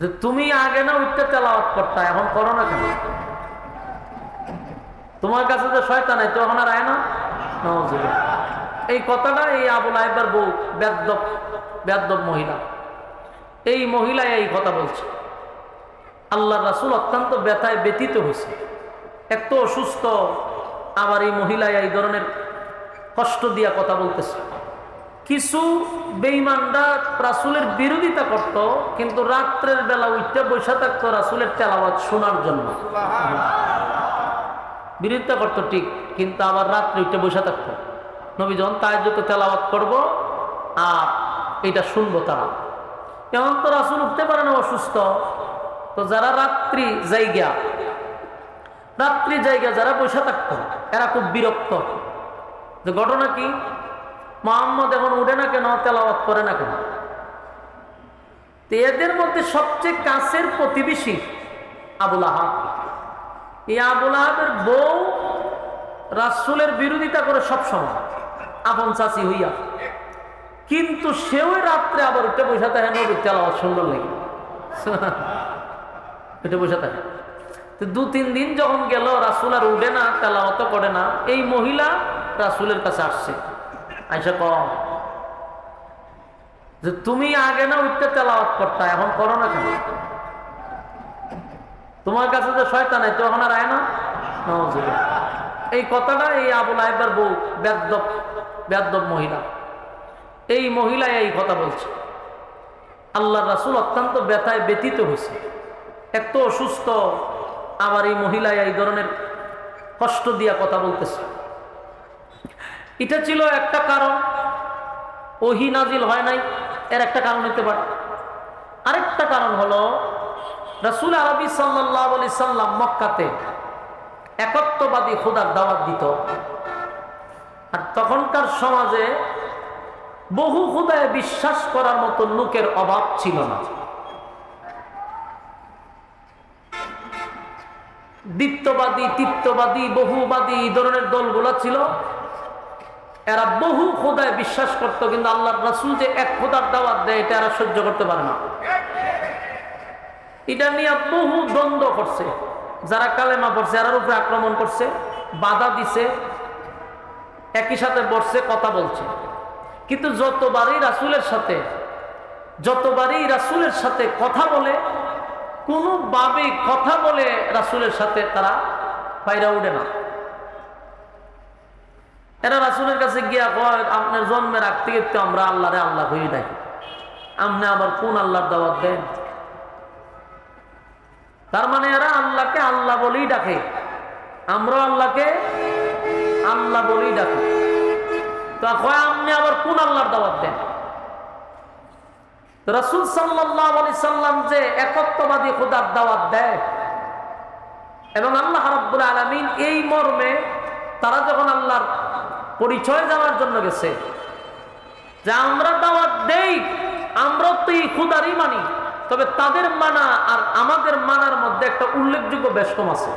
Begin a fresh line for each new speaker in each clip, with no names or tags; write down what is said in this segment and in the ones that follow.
যে তুমি আগে না উঠতে তেলাওয়াত করতে, এখন করো না কেন? তোমার কাছে যে শয়তান আছে তখন আর আয় না। এই কথাটা এই আবু লাহেবের বউ বেয়াদব মহিলা, এই মহিলা এই কথা বলছে। আল্লাহ রাসূল অত্যন্ত ব্যথায় ব্যথিত হয়েছে, এত অসুস্থ, আবার এই মহিলা এই ধরনের কষ্ট দিয়া কথা বলতেছে। কিছু বেঈমানরা রাসূলের বিরোধিতা করত, কিন্তু রাত্রের বেলা উঠতে বসে থাকতো রাসূলের তেলাওয়াত শোনার জন্য। বিরোধিতা করতো ঠিক, কিন্তু আবার রাত্রে উঠতে বসে থাকতো। নবী যখন তাহাজ্জুদে তেলাওয়াত করব আর এটা শুনবো তারা। এমন তো রাসূল উঠতে পারে না, অসুস্থ। তো যারা রাত্রি জায়গা যারা বসে থাকতো এরা খুব বিরক্ত যে ঘটনা কি, মুহাম্মদ এখন উঠে না কেন, তেলাওয়াত করে না কেন? তো এদের মধ্যে সবচেয়ে কাছের প্রতিবেশী আবু লাহাব। এই আবু লাহাবের বউ রাসূলের বিরোধিতা করে সবসময়, আপন চাচি হইয়া, কিন্তু সেও রাত্রে আবার উঠে বসে থাকে নবীর তেলাওয়াত সুন্দর লাগে, উঠে বসে থাকে। তো 2-3 দিন যখন গেল, রাসূল আর উঠে না, তেলাওয়াত করে না। এই মহিলা রাসূলের কাছে আসছে, আইসা কম যে তুমি আগে না উঠতে তেলাওয়াত করতে, এখন করো না কেন? তোমার কাছে যে শয়তান আছে তখন আর আয় না। এই কথাটা এই আবু লাহেবের বউ বেয়াদব মহিলা, এই মহিলা এই কথা বলছে। আল্লাহ রাসূল অত্যন্ত ব্যথায় ব্যথিত হয়েছে, এত অসুস্থ, আবার এই মহিলা এই ধরনের কষ্ট দিয়া কথা বলতেছে। এটা ছিল একটা কারণ, ওহী নাজিল হয় নাই, এর একটা কারণ হতে পারে। আরেকটা কারণ হলো রাসূল আরবি সাল্লাল্লাহু আলাইহি সাল্লাম মক্কাতে একত্ববাদী খোদার দাওয়াত দিত, আর তখনকার সমাজে বহু খোদায় বিশ্বাস করার মতো লোকের অভাব ছিল না। দ্বিত্ববাদী, তিত্ববাদী, বহুবাদী এই ধরনের দলগুলো ছিল, এরা বহু খোদায় বিশ্বাস করত, কিন্তু আল্লাহর রাসূল যে এক খোদার দাওয়াত দেয় এটা এরা সহ্য করতে পারে না। এটা নিয়ে বহু দ্বন্দ্ব করছে, যারা কালেমা পড়ছে এরার উপরে আক্রমণ করছে, বাধা দিছে, একই সাথে বসছে, কথা বলছে। কিন্তু যতবারই রাসূলের সাথে কথা বলে, কোনোভাবেই কথা বলে রাসূলের সাথে তারা পায়রা উঠে না। এরা রাসূলের কাছে গিয়া কয়, আপনার জন্মের আগ থেকে তো আমরা আল্লাহরে আল্লাহ হয়ে ডাকি, আপনি আবার কোন আল্লাহর দাওয়াত দেন? তার মানে এরা আল্লাহকে আল্লাহ বলেই ডাকে, আমরা আল্লাহকে আল্লাহ বলেই ডাকি। তো কয় আপনি আবার কোন আল্লাহর দাওয়াত দেন? রাসূল সাল্লাল্লাহু আলাইহি সাল্লাম যে একত্ববাদী খোদার দাওয়াত দেয়, এবং আল্লাহ রাব্বুল আলামিন এই মর্মে তারা যখন আল্লাহর পরিচয় জানার জন্য গেছে, যে আমরা দাওয়াত দেই, আমরা তো এই খোদারই মানি, তবে তাদের মানা আর আমাদের মানার মধ্যে একটা উল্লেখযোগ্য বেশকম আছে।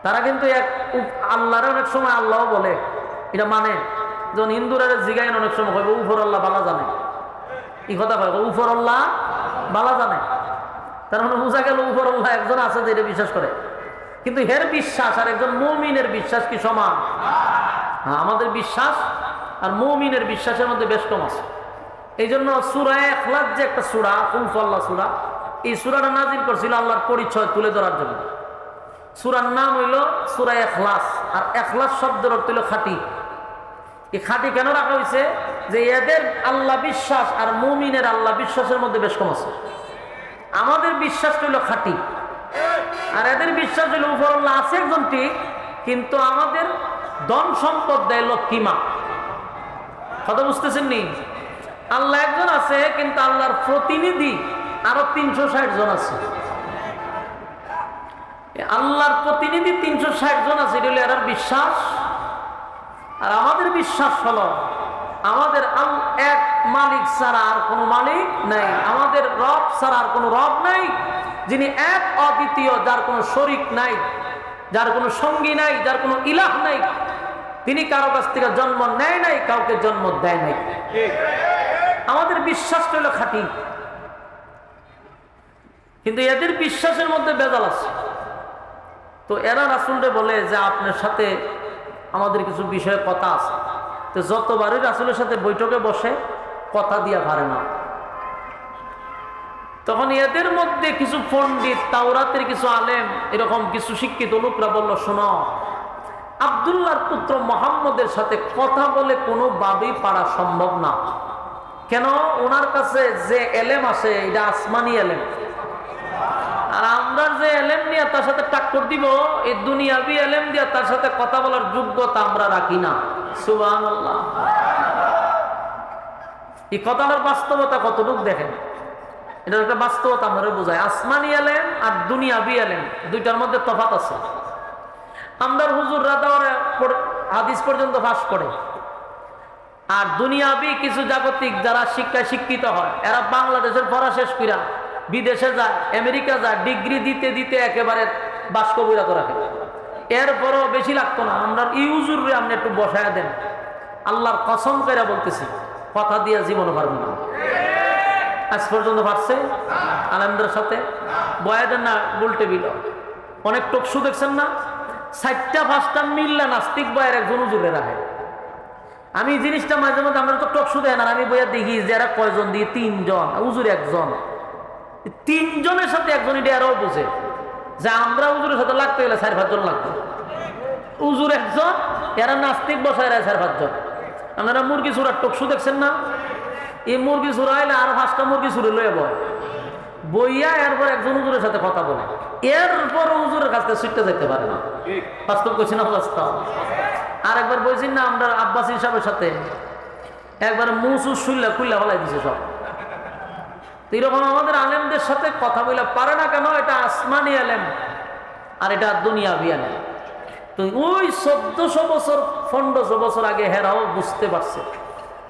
তারা কিন্তু এক আল্লাহর অনেক সময় আল্লাহ বলে, এটা মানে, যখন হিন্দুরা জিগাইন অনেক সময় কইবে উপর আল্লাহ বালা জানে, এই কথা কয় উপর আল্লাহ বালা জানে। তার মানে বুঝা গেল উপর আল্লাহ একজন আছে যে এটা বিশ্বাস করে, কিন্তু হের বিশ্বাস আর একজন মুমিনের বিশ্বাস কি সমান? আমাদের বিশ্বাস আর মুমিনের বিশ্বাসের মধ্যে বেশ কম আছে। এই জন্য সূরা ইখলাস যে একটা সূরা, কুলফাল্লাহ সূরা, এই সূরাটা নাজিল করছিল আল্লাহর পরিচয় তুলে ধরার জন্য। সূরার নাম হইল সূরা ইখলাস, আর ইখলাস শব্দের অর্থ হইল খাঁটি। এই খাঁটি কেন রাখা হয়েছে? যে এদের আল্লাহ বিশ্বাস আর মুমিনের আল্লাহ বিশ্বাসের মধ্যে বেশ কম আছে। আমাদের বিশ্বাস হইল খাঁটি, আর এদের বিশ্বাস হইল উপর আল্লাহ আছে একজন ঠিক, কিন্তু আমাদের ধন সম্পদ দেয় লক্ষ্মীমা। কথা বুঝতেছেন নি? আল্লাহ একজন আছে, কিন্তু আল্লাহর প্রতিনিধি আরো 360 জন আছে। আল্লাহর প্রতিনিধি 360 জন আছে, এটা হলো এর বিশ্বাস। আর আমাদের বিশ্বাস হলো আমাদের এক মালিক ছাড়া আর কোনো মালিক নাই, আমাদের রব ছাড়া আর কোনো রব নাই, যিনি এক অদ্বিতীয়, যার কোনো শরীক নাই, যার কোনো সঙ্গী নাই, যার কোনো ইলাহ নাই। তিনি কারো কাছ থেকে জন্ম নেয় নাই, কাউকে জন্ম দেয় নাই। আমাদের বিশ্বাস হলো খাঁটি। কিন্তু এদের বিশ্বাসের মধ্যে বেজাল আছে। তো এরা রাসূলকে বলে যে আপনার সাথে আমাদের কিছু বিষয়ে কথা আছে। তো যতবারই রাসূলের সাথে বৈঠকে বসে কথা দিয়া পারে না। তখন এদের মধ্যে কিছু পণ্ডিত, তাওরাতের কিছু আলেম, এরকম কিছু শিক্ষিত লোকরা বলল, শোনো, আব্দুল্লাহর পুত্র মুহাম্মদের সাথে কথা বলে কোনোভাবেই পারা সম্ভব না। কেন? ওনার কাছে যে এলেম আছে এটা আসমানি এলেম, আর আমরা যে এলেম নিয়ে তার সাথে টাক্কর দিব, এই দুনিয়াবি এলেম দিয়ে তার সাথে কথা বলার যোগ্যতা আমরা রাখি না। সুবহানাল্লাহ। এই কথাটার বাস্তবতা কতটুকু দেখেন, এটার একটা বাস্তবতা আমরা বোঝায়। আসমানি এলেম আর দুনিয়াবি এলেম দুইটার মধ্যে তফাৎ আছে। আমরার হুজুররা দাওরে হাদিস পর্যন্ত ফাঁস করে, আর দুনিয়াবি কিছু জাগতিক যারা শিক্ষায় শিক্ষিত হয় এরা বাংলাদেশের পড়া শেষ কইরা বিদেশে যায়, আমেরিকা যায়, ডিগ্রি দিতে দিতে একেবারে বাষ্প বইরা করে রাখে। এরপরও বেশি লাগতো না, আমরা ইউজুরে আপনি একটু বসায় দেন, আল্লাহর কসম করে বলতেছি কথা দিয়ে জীবনও পারবে না। আজ পর্যন্ত পারছে আলেমদের সাথে বয়াদের না উল্টে বিল। অনেক টকশু দেখছেন না, 4টা-5টা মিল্লা নাস্তিক বয়ের একজন হুজুরে রাখে। আমি জিনিসটা মাঝে মধ্যে আমরা তো টকশু দেয় না, আমি বইয়া দেখি যে এরা কয়জন দিয়ে 3 জন, হুজুর 1 জন, 3 জনের সাথে একজন এটা এরাও বুঝে যে আমরা হুজুরের সাথে লাগতে গেলে 4-5 জন লাগতো। হুজুর 1 জন, এরা নাস্তিক বসায় রায় 4-5 জন। আপনারা মুরগি চুরার টকশু দেখছেন না, এই মুরগি চুরাইলে আর 5টা মুরগি চুরে লইয়া বইয়া এরপর একজন হুজুরের সাথে কথা বলে, এরপর হুজুরের কাছ থেকে ছুটতে যেতে পারে না। বাস্তব করছি না অবস্থা। আর একবার বলছি না আমরা আব্বাসী সাহেবের সাথে একবার মুসু শুইলা খুইলা ফেলাই দিছে সব। এরকম আমাদের আলেমদের সাথে কথা বলে পারে না কেন? এটা আসমানি আলেম আর এটা দুনিয়াবি আলেম। তো ওই 1400 বছর 1500 বছর আগে হেরাও বুঝতে পারছে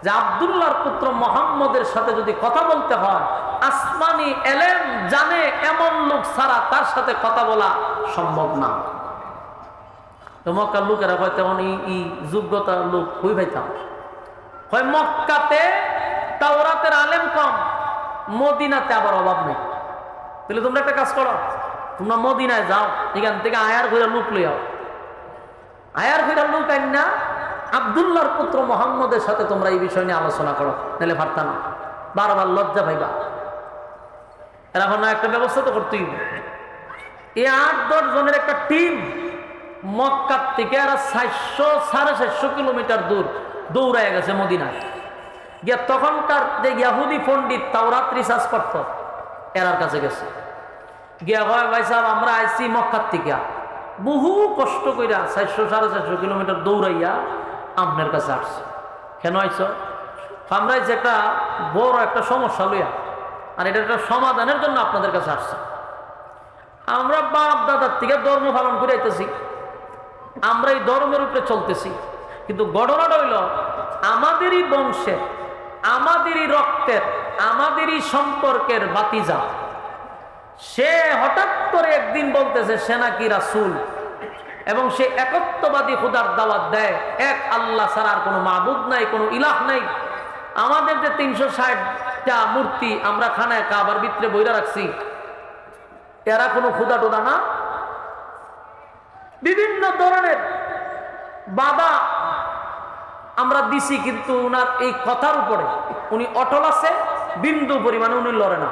যে আব্দুল্লাহর পুত্র মুহাম্মদের সাথে যদি কথা বলতে হয়, আসমানি এলেম জানে এমন লোক ছাড়া তার সাথে কথা বলা সম্ভব না। তো মক্কার লোকেরা হয় তেমন এই যোগ্যতার লোক হই পাইতাম হয়। মক্কাতে তাওরাতের আলেম কম, মদিনাতে আবার অভাব নেই। তাহলে তোমরা একটা কাজ করো, তোমরা মদিনায় যাও, এখান থেকে আয়ার ঘুরে লোক লইয়াও, আয়ার ঘুরে লোক আইন না আব্দুল্লাহর পুত্র মুহাম্মদের সাথে তোমরা এই বিষয় নিয়ে আলোচনা করো, তাহলে পারতা না, বারবার লজ্জা পাইবা। এখন একটা ব্যবস্থা তো করতেই হবে। এই 8-10 জনের একটা টিম মক্কার থেকে এরা 400-450 কিলোমিটার দূর দৌড়ায় গেছে মদিনায় গিয়া। তখনকার যে ইহুদি পণ্ডিত তাওরাত রিসার্চ করত এরার কাছে গেছে গিয়া, হয় ভাই সাহেব আমরা আইছি মক্কার থেকে বহু কষ্ট কইরা 400-450 কিলোমিটার দৌড়াইয়া আপনার কাছে আসছে। কেন আইছ? আমরা যে একটা বড় একটা সমস্যা লইয়া, আর এটা একটা সমাধানের জন্য আপনাদের কাছে আসছে। আমরা বাপ দাদার থেকে ধর্ম পালন করে আইতেছি, আমরা এই ধর্মের উপরে চলতেছি, কিন্তু ঘটনাটা হইল আমাদেরই বংশের, আমাদেরই রক্তের, আমাদেরই সম্পর্কের ভাতিজা, সে হঠাৎ করে একদিন বলতেছে সে নাকি রাসূল এবং সে একত্ববাদী খোদার দাওয়াত দেয়, এক আল্লাহ ছাড়া আর কোনো মাবুদ নাই, কোনো ইলাহ নাই। আমাদের যে 360টা মূর্তি আমরা খানায় কাবার ভিতরে বইরা রাখছি, এরা কোনো খোদা টোদা না। বিভিন্ন ধরনের বাধা আমরা দিছি, কিন্তু উনার এই কথার উপরে উনি অটল আছে, বিন্দু পরিমাণে উনি লড়ে না।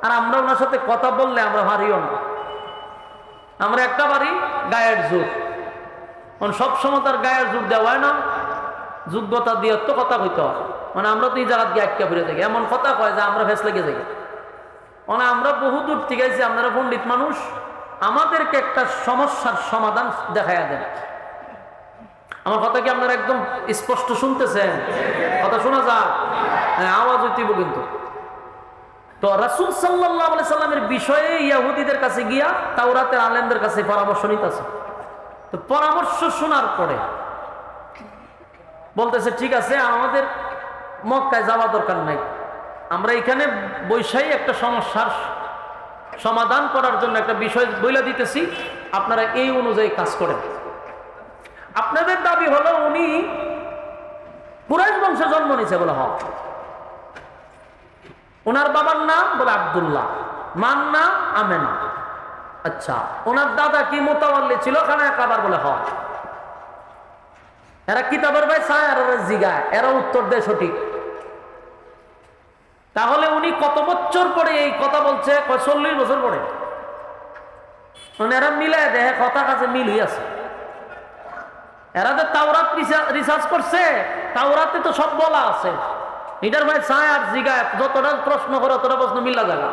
আর আমরা ওনার সাথে কথা বললে আমরা হারিও না, আমরা একটা বাড়ি গায়ের জোর, সবসময় তার গায়ের জোর দেওয়া হয় না, যোগ্যতা দিয়ে তো কথা কইতে হয়। মানে আমরা তো এই জায়গা দিয়ে আটকা ফিরে থাকি, এমন কথা কয় যে আমরা ফেস লেগে যাই। মানে আমরা বহু দূর থেকে আইছি, আপনারা পণ্ডিত মানুষ, আমাদেরকে একটা সমস্যার সমাধান দেখাইয়া দেন। আমার কথা কি আপনারা একদম স্পষ্ট শুনতেছেন? কথা শোনা যাক? হ্যাঁ, আওয়াজ হইতেইব কিন্তু। তো রাসূল সাল্লাল্লাহু আলাইহি সাল্লামের বিষয়ে ইহুদিদের কাছে গিয়া তাওরাতের আলেমদের কাছে পরামর্শ নিতেছে। তো পরামর্শ শোনার পরে বলতেছে ঠিক আছে, আমাদের মক্কায় যাওয়া দরকার নাই, আমরা এখানে বৈশাই একটা সমস্যার সমাধান করার জন্য একটা বিষয় বইলা দিতেছি, আপনারা এই অনুযায়ী কাজ করেন। আপনাদের দাবি হলো উনি কুরাইশ বংশে জন্ম নিয়েছে বলে, হক। ওনার বাবার নাম বলে আব্দুল্লাহ, মান্না আমেনা। আচ্ছা, ওনার দাদা কি মোতাওয়াল্লি ছিল খানায় কাবার? বলে হয়। এরা কিতাবের ভাই চায় আর ওরা জিগায়, এরা উত্তর দেয় সঠিক। তাহলে উনি কত বছর পরে এই কথা বলছে? 40 বছর পরে। মানে এরা মিলায় দেয়, কথা কাছে মিলই আছে। এরা যে তাওরাত রিসার্চ করছে, তাওরাতে তো সব বলা আছে। এটার ভাই চায় আর জিগায়, যতটা প্রশ্ন করে ততটা প্রশ্ন মিলা জায়গা।